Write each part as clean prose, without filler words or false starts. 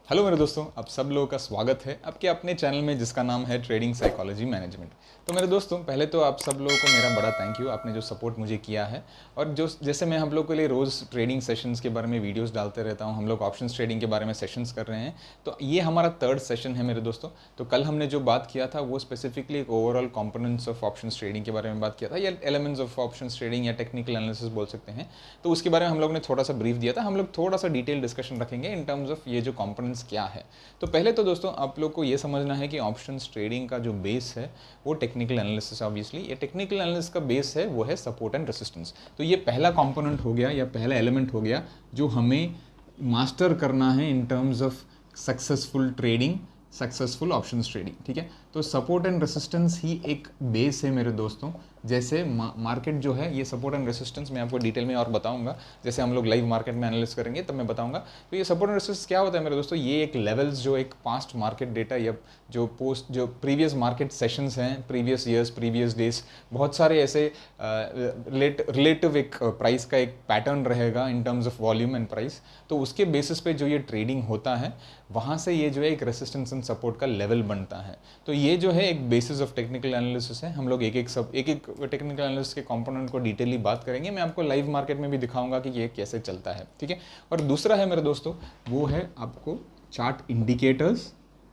Hello मेरे दोस्तों, आप सब लोगों का स्वागत है आपके अपने चैनल में जिसका नाम है ट्रेडिंग साइकोलॉजी मैनेजमेंट। तो मेरे दोस्तों, पहले तो आप सब लोगों को मेरा बड़ा थैंक यू, आपने जो सपोर्ट मुझे किया है। और जो जैसे मैं हम लोग के लिए रोज़ ट्रेडिंग सेशंस के बारे में वीडियोस डालते रहता हूँ, हम लोग ऑप्शंस ट्रेडिंग के बारे में सेशंस कर रहे हैं। तो ये हमारा थर्ड सेशन है मेरे दोस्तों। तो कल हमने जो बात किया था वो स्पेसिफिकली एक overall components of options trading के बारे में बात किया था, या एलिमेंट्स ऑफ ऑप्शंस ट्रेडिंग या टेक्निकल एनालिसिस बोल सकते हैं। तो उसके बारे में हम लोग ने थोड़ा सा ब्रीफ दिया था। हम लोग थोड़ा सा डिटेल डिस्कशन रखेंगे इन टर्म्स ऑफ ये जो कंपोनेंट्स क्या है। तो पहले तो दोस्तों आप लोग को ये समझना है कि ऑप्शंस ट्रेडिंग का जो बेस है वो टेक्निकल एनालिसिस, ऑब्वियसली ये टेक्निकल एनालिसिस का बेस है वो है सपोर्ट एंड रेसिस्टेंस। तो ये पहला कंपोनेंट हो गया या पहला एलिमेंट हो गया जो हमें मास्टर करना है in terms of successful trading, successful options trading. ठीक है, तो सपोर्ट एंड रेसिस्टेंस ही एक बेस है मेरे दोस्तों। जैसे मार्केट जो है, ये सपोर्ट एंड रेसिस्टेंस मैं आपको डिटेल में और बताऊंगा, जैसे हम लोग लाइव मार्केट में एनालिसिस करेंगे तब मैं बताऊंगा। तो ये सपोर्ट एंड रेसिस्टेंस क्या होता है मेरे दोस्तों, ये एक लेवल्स जो एक पास्ट मार्केट डेटा या जो प्रीवियस मार्केट सेशंस हैं, प्रीवियस ईयर्स, प्रीवियस डेज, बहुत सारे ऐसे रिलेटिव एक प्राइस का एक पैटर्न रहेगा in terms of volume and price. तो उसके बेसिस पे जो ये ट्रेडिंग होता है वहाँ से ये जो है एक रेसिस्टेंस एंड सपोर्ट का लेवल बनता है। तो ये जो है एक बेसिस ऑफ टेक्निकल एनालिसिस है। हम लोग एक एक टेक्निकल एनालिसिस के कंपोनेंट को डिटेली बात करेंगे। मैं आपको लाइव मार्केट में भी दिखाऊंगा कि ये कैसे चलता है। ठीक है, और दूसरा है मेरे दोस्तों वो है आपको चार्ट इंडिकेटर्स,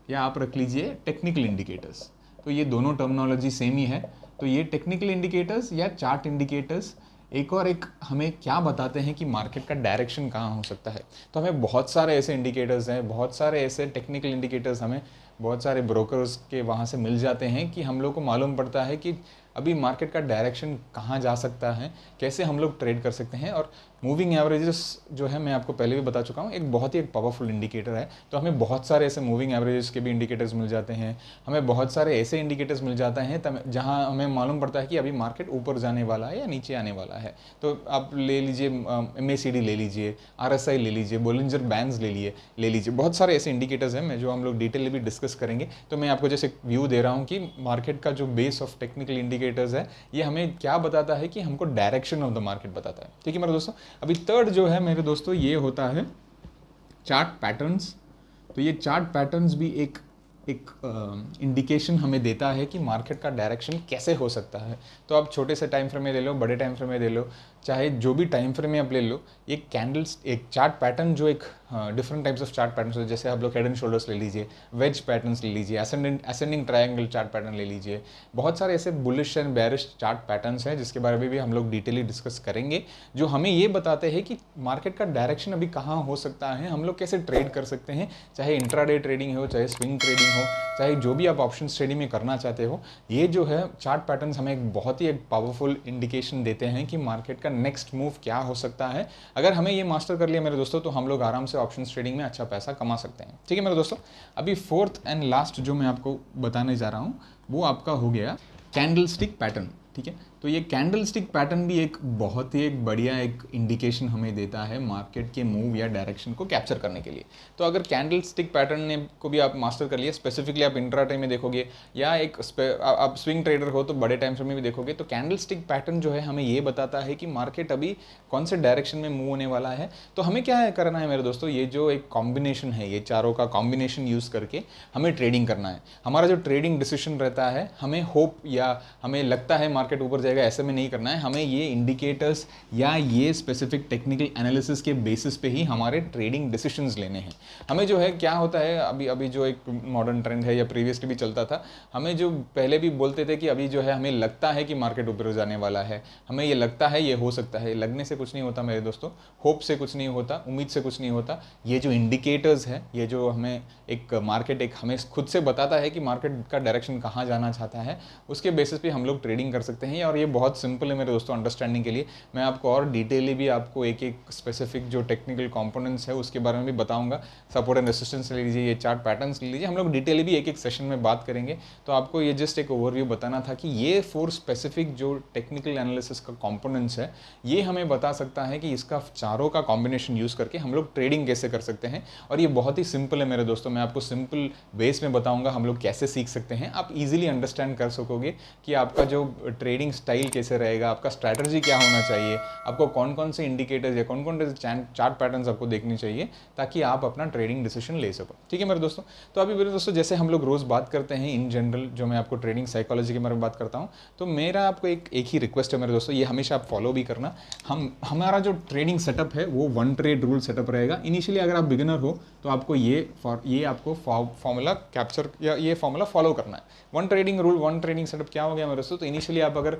या आप रख लीजिए टेक्निकल इंडिकेटर्स। तो ये दोनों टर्मिनोलॉजी सेम ही है। तो ये टेक्निकल इंडिकेटर्स या चार्ट इंडिकेटर्स एक हमें क्या बताते हैं कि मार्केट का डायरेक्शन कहाँ हो सकता है। तो हमें बहुत सारे ऐसे इंडिकेटर्स हैं, बहुत सारे ऐसे टेक्निकल इंडिकेटर्स हमें बहुत सारे ब्रोकर्स के वहाँ से मिल जाते हैं कि हम लोग को मालूम पड़ता है कि अभी मार्केट का डायरेक्शन कहाँ जा सकता है, कैसे हम लोग ट्रेड कर सकते हैं। और मूविंग एवरेजेस जो है मैं आपको पहले भी बता चुका हूँ, एक बहुत ही एक पावरफुल इंडिकेटर है। तो हमें बहुत सारे ऐसे मूविंग एवरेजेस के भी इंडिकेटर्स मिल जाते हैं, हमें बहुत सारे ऐसे इंडिकेटर्स मिल जाते हैं जहाँ हमें मालूम पड़ता है कि अभी मार्केट ऊपर जाने वाला है या नीचे आने वाला है। तो आप ले लीजिए MACD ले लीजिए, RSI ले लीजिए, बोलिंजर बैंड्स ले लीजिए, बहुत सारे ऐसे इंडिकेटर्स हैं मैं जो हम लोग डिटेल भी डिस्कस करेंगे। तो मैं आपको जैसे व्यू दे रहा हूँ कि मार्केट का जो बेस ऑफ टेक्निकल इंडिकेटर्स है ये हमें क्या बताता है कि हमको डायरेक्शन ऑफ द मार्केट बताता है। ठीक है मेरे दोस्तों, अभी थर्ड जो है मेरे दोस्तों ये होता है चार्ट पैटर्न्स। तो ये चार्ट पैटर्न्स भी एक इंडिकेशन हमें देता है कि मार्केट का डायरेक्शन कैसे हो सकता है। तो आप छोटे से टाइम फ्रेम में ले लो, बड़े टाइम फ्रेम में ले लो, चाहे जो भी टाइम फ्रेम में आप ले लो, एक कैंडल्स एक चार्ट पैटर्न जो एक different types of chart patterns, जैसे आप लोग हेड एंड शोल्डर्स ले लीजिए, वेज पैटर्न्स ले लीजिए, असेंडिंग ट्रायंगल चार्ट पैटर्न ले लीजिए, बहुत सारे ऐसे bullish and bearish chart patterns हैं जिसके बारे में भी हम लोग डिटेली डिस्कस करेंगे, जो हमें ये बताते हैं कि मार्केट का डायरेक्शन अभी कहाँ हो सकता है, हम लोग कैसे ट्रेड कर सकते हैं, चाहे इंट्राडे ट्रेडिंग हो, चाहे स्विंग ट्रेडिंग हो, चाहे जो भी आप ऑप्शन ट्रेडिंग में करना चाहते हो। ये जो है चार्ट पैटर्न्स हमें एक बहुत ही एक पावरफुल इंडिकेशन देते हैं कि मार्केट का नेक्स्ट मूव क्या हो सकता है। अगर हमें ये मास्टर कर लिया मेरे दोस्तों तो हम लोग आराम से ऑप्शन ट्रेडिंग में अच्छा पैसा कमा सकते हैं। ठीक है मेरे दोस्तों, अभी फोर्थ एंड लास्ट जो मैं आपको बताने जा रहा हूँ वो आपका हो गया कैंडलस्टिक पैटर्न। ठीक है, तो ये कैंडलस्टिक पैटर्न भी एक बहुत ही एक बढ़िया एक इंडिकेशन हमें देता है मार्केट के मूव या डायरेक्शन को कैप्चर करने के लिए। तो अगर कैंडलस्टिक पैटर्न ने को भी आप मास्टर कर लिया, स्पेसिफिकली आप इंट्राडे में देखोगे या आप स्विंग ट्रेडर हो तो बड़े टाइम फ्रेम में भी देखोगे, तो कैंडलस्टिक पैटर्न जो है हमें ये बताता है कि मार्केट अभी कौन से डायरेक्शन में मूव होने वाला है। तो हमें क्या है करना है मेरे दोस्तों, ये जो एक कॉम्बिनेशन है, ये चारों का कॉम्बिनेशन यूज़ करके हमें ट्रेडिंग करना है। हमारा जो ट्रेडिंग डिसीजन रहता है, हमें होप या हमें लगता है मार्केट ऊपर जाएगा ऐसे में नहीं करना है, हमें ये इंडिकेटर्स या ये स्पेसिफिक टेक्निकल एनालिसिस के बेसिस पे ही हमारे ट्रेडिंग डिसीजंस लेने हैं। हमें जो है क्या होता है, अभी जो एक मॉडर्न ट्रेंड है या प्रीवियसली भी चलता था, हमें जो पहले भी बोलते थे कि अभी जो है हमें लगता है कि मार्केट ऊपर जाने वाला है, हमें ये लगता है ये हो सकता है। लगने से कुछ नहीं होता मेरे दोस्तों, होप से कुछ नहीं होता, उम्मीद से कुछ नहीं होता। ये जो इंडिकेटर्स है, ये जो हमें एक मार्केट एक हमें खुद से बताता है कि मार्केट का डायरेक्शन कहाँ जाना चाहता है, उसके बेसिस पे हम लोग ट्रेडिंग कर सकते हैं। और ये बहुत सिंपल है मेरे दोस्तों अंडरस्टैंडिंग के लिए। मैं आपको और डिटेली भी आपको एक एक स्पेसिफिक जो टेक्निकल कंपोनेंट्स है उसके बारे में भी बताऊंगा। सपोर्ट एंड रेसिस्टेंस ले लीजिए, ये चार्ट पैटर्न्स ले लीजिए, हम लोग डिटेली भी एक एक सेशन में बात करेंगे। तो आपको ये जस्ट एक ओवरव्यू बताना था कि ये 4 स्पेसिफिक जो टेक्निकल एनालिसिस का कंपोनेंट्स है ये हमें बता सकता है कि इसका चारों का कॉम्बिनेशन यूज़ करके हम लोग ट्रेडिंग कैसे कर सकते हैं। और ये बहुत ही सिंपल है मेरे दोस्तों, मैं आपको सिंपल बेस में बताऊंगा हम लोग कैसे सीख सकते हैं। आप इजीली अंडरस्टैंड कर सकोगे कि आपका जो ट्रेडिंग स्टाइल कैसे रहेगा, आपका स्ट्रैटेजी क्या होना चाहिए, आपको कौन कौन से इंडिकेटर्स या कौन कौन से चार्ट पैटर्न्स आपको देखने चाहिए ताकि आप अपना ट्रेडिंग डिसीजन ले सको। ठीक है मेरे दोस्तों। तो अभी मेरे दोस्तों जैसे हम लोग रोज़ बात करते हैं इन जनरल, जो मैं आपको ट्रेडिंग साइकोलॉजी के बारे में बात करता हूँ, तो मेरा आपको एक ही रिक्वेस्ट है मेरे दोस्तों, ये हमेशा आप फॉलो भी करना। हमारा जो ट्रेडिंग सेटअप है वो वन ट्रेड रूल सेटअप रहेगा। इनिशियली अगर आप बिगिनर हो तो आपको ये आपको फॉर्मूला कैप्चर या ये फॉर्मूला फॉलो करना है। One trading rule, one trading setup क्या हो गया मेरे दोस्तों, तो इनिशियली आप अगर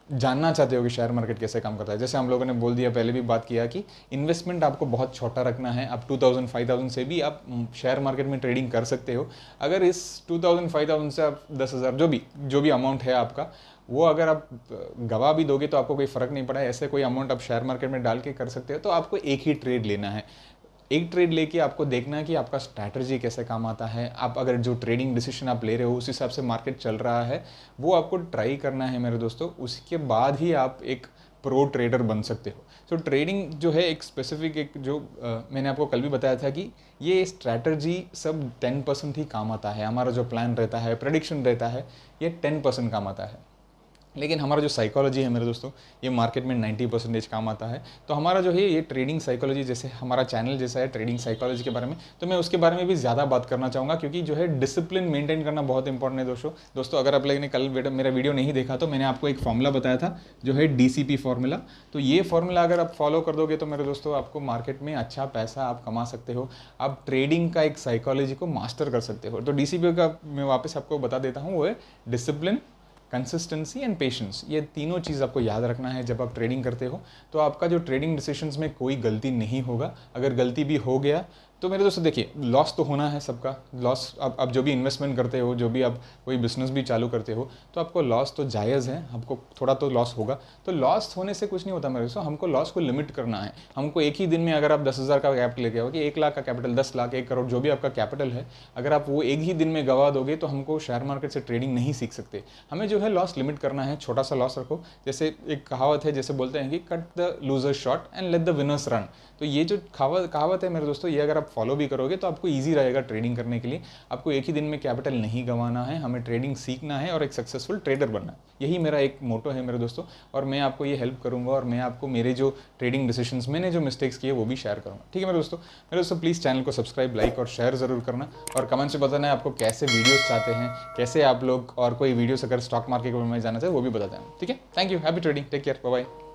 जानना चाहते हो कि शेयर मार्केट कैसे काम करता है, जैसे हम लोगों ने बोल दिया, पहले भी बात किया कि इन्वेस्टमेंट आपको बहुत छोटा रखना है। अब 2000 5000 से भी आप शेयर मार्केट में ट्रेडिंग कर सकते हो। अगर इस 2000 5000 से आप 10,000 जो भी अमाउंट है आपका, वो अगर आप गवा भी दोगे तो आपको कोई फ़र्क नहीं पड़ा है। ऐसे कोई अमाउंट आप शेयर मार्केट में डाल के कर सकते हो। तो आपको एक ही ट्रेड लेना है। एक ट्रेड लेके आपको देखना है कि आपका स्ट्रैटेजी कैसे काम आता है। आप अगर जो ट्रेडिंग डिसीजन आप ले रहे हो उस हिसाब से मार्केट चल रहा है, वो आपको ट्राई करना है मेरे दोस्तों। उसके बाद ही आप एक प्रो ट्रेडर बन सकते हो। तो ट्रेडिंग जो है एक स्पेसिफिक मैंने आपको कल भी बताया था कि ये स्ट्रैटेजी सब 10% ही काम आता है। हमारा जो प्लान रहता है, प्रेडिक्शन रहता है, ये 10% काम आता है। लेकिन हमारा जो साइकोलॉजी है मेरे दोस्तों, ये मार्केट में 90% काम आता है। तो हमारा जो है ये ट्रेडिंग साइकोलॉजी, जैसे हमारा चैनल जैसा है ट्रेडिंग साइकोलॉजी के बारे में, तो मैं उसके बारे में भी ज़्यादा बात करना चाहूँगा, क्योंकि जो है डिसिप्लिन मेंटेन करना बहुत इंपॉर्टेंट है दोस्तों। अगर आप लोगों ने कल मेरा वीडियो नहीं देखा तो मैंने आपको एक फॉर्मूला बताया था जो है DCP फॉर्मूला। तो ये फॉर्मूला अगर आप फॉलो कर दोगे तो मेरे दोस्तों आपको मार्केट में अच्छा पैसा आप कमा सकते हो। आप ट्रेडिंग का एक साइकोलॉजी को मास्टर कर सकते हो। तो DCP का मैं वापस आपको बता देता हूँ, वो है डिसिप्लिन, कंसिस्टेंसी एंड पेशेंस। ये तीनों चीज़ आपको याद रखना है जब आप ट्रेडिंग करते हो। तो आपका जो ट्रेडिंग डिसीजंस में कोई गलती नहीं होगा। अगर गलती भी हो गया तो मेरे दोस्तों देखिए, लॉस तो होना है सबका। लॉस आप जो भी इन्वेस्टमेंट करते हो, जो भी आप कोई बिजनेस भी चालू करते हो, तो आपको लॉस तो जायज़ है, आपको थोड़ा तो लॉस होगा। तो लॉस होने से कुछ नहीं होता मेरे दोस्तों, हमको लॉस को लिमिट करना है। हमको एक ही दिन में, अगर आप 10,000 का कैपिटल लेके आओ कि 1 लाख का कैपिटल, 10 लाख, 1 करोड़, जो भी आपका कैपिटल है, अगर आप वो एक ही दिन में गवा दोगे तो हमको शेयर मार्केट से ट्रेडिंग नहीं सीख सकते। हमें जो है लॉस लिमिट करना है, छोटा सा लॉस रखो। जैसे एक कहावत है, जैसे बोलते हैं कि cut the loser shot and let the winners run. तो ये जो कहावत है मेरे दोस्तों, ये अगर आप फॉलो भी करोगे तो आपको ईजी रहेगा ट्रेडिंग करने के लिए। आपको एक ही दिन में कैपिटल नहीं गंवाना है, हमें ट्रेडिंग सीखना है और एक सक्सेसफुल ट्रेडर बनना है। यही मेरा एक मोटो है मेरे दोस्तों, और मैं आपको ये हेल्प करूंगा, और मैं आपको मेरे जो ट्रेडिंग डिसीजंस, मैंने जो मिस्टेक्स किए वो भी शेयर करूंगा। ठीक है मेरे दोस्तों प्लीज़ चैनल को सब्सक्राइब, लाइक और शेयर ज़रूर करना, और कमेंट से बताना है आपको कैसे वीडियोज़ चाहते हैं, कैसे आप लोग, और कोई वीडियोस अगर स्टॉक मार्केट के बारे में जाना चाहे वो भी बता देना। ठीक है, thank you, happy trading, take care, bye bye.